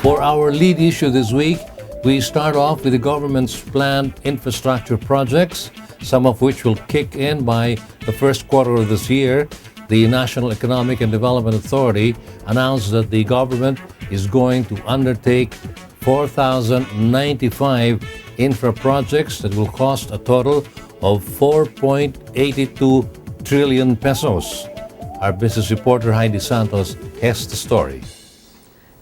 For our lead issue this week, we start off with the government's planned infrastructure projects, some of which will kick in by the first quarter of this year. The National Economic and Development Authority announced that the government is going to undertake 4,095 infra projects that will cost a total of 4.82 trillion pesos. Our business reporter Heidi Santos has the story.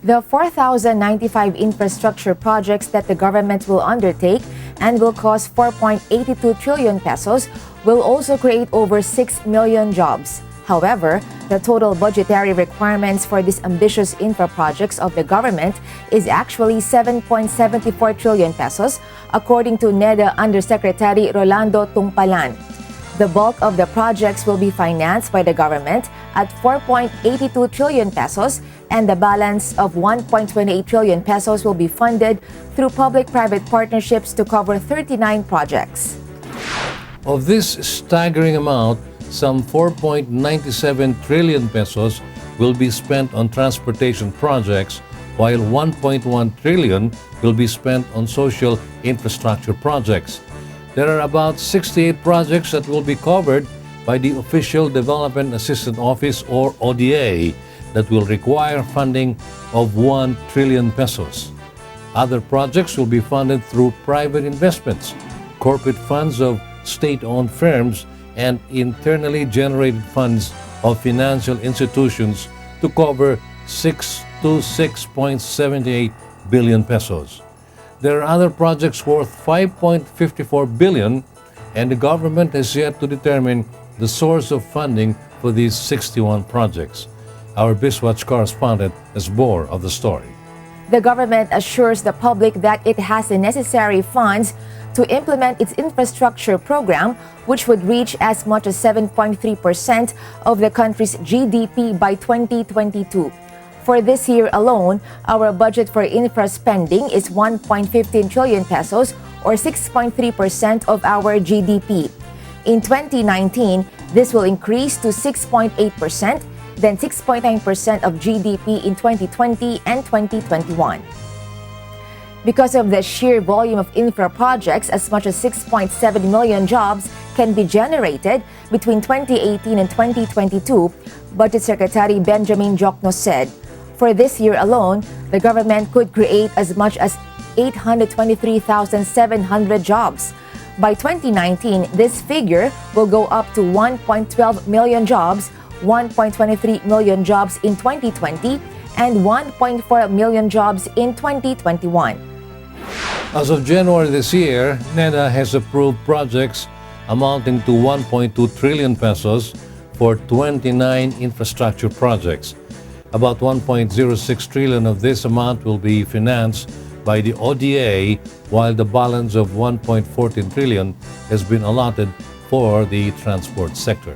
The 4,095 infrastructure projects that the government will undertake and will cost 4.82 trillion pesos will also create over 6 million jobs. However, the total budgetary requirements for these ambitious infra projects of the government is actually 7.74 trillion pesos, according to NEDA Undersecretary Rolando Tungpalan. The bulk of the projects will be financed by the government at 4.82 trillion pesos, and the balance of 1.28 trillion pesos will be funded through public-private partnerships to cover 39 projects. Of this staggering amount, some 4.97 trillion pesos will be spent on transportation projects, while 1.1 trillion will be spent on social infrastructure projects. There are about 68 projects that will be covered by the Official Development Assistance Office, or ODA, that will require funding of 1 trillion pesos. Other projects will be funded through private investments, corporate funds of state-owned firms, and internally generated funds of financial institutions to cover 6 to 6.78 billion pesos. There are other projects worth 5.54 billion, and the government has yet to determine the source of funding for these 61 projects. Our Bizwatch correspondent has more of the story. The government assures the public that it has the necessary funds to implement its infrastructure program, which would reach as much as 7.3% of the country's GDP by 2022. For this year alone, our budget for infra spending is 1.15 trillion pesos, or 6.3% of our GDP. In 2019, this will increase to 6.8%, then 6.9% of GDP in 2020 and 2021. Because of the sheer volume of infra projects, as much as 6.7 million jobs can be generated between 2018 and 2022, Budget Secretary Benjamin Jokno said. For this year alone, the government could create as much as 823,700 jobs. By 2019, this figure will go up to 1.12 million jobs, 1.23 million jobs in 2020, and 1.4 million jobs in 2021. As of January this year, NEDA has approved projects amounting to 1.2 trillion pesos for 29 infrastructure projects. About 1.06 trillion of this amount will be financed by the ODA, while the balance of 1.14 trillion has been allotted for the transport sector.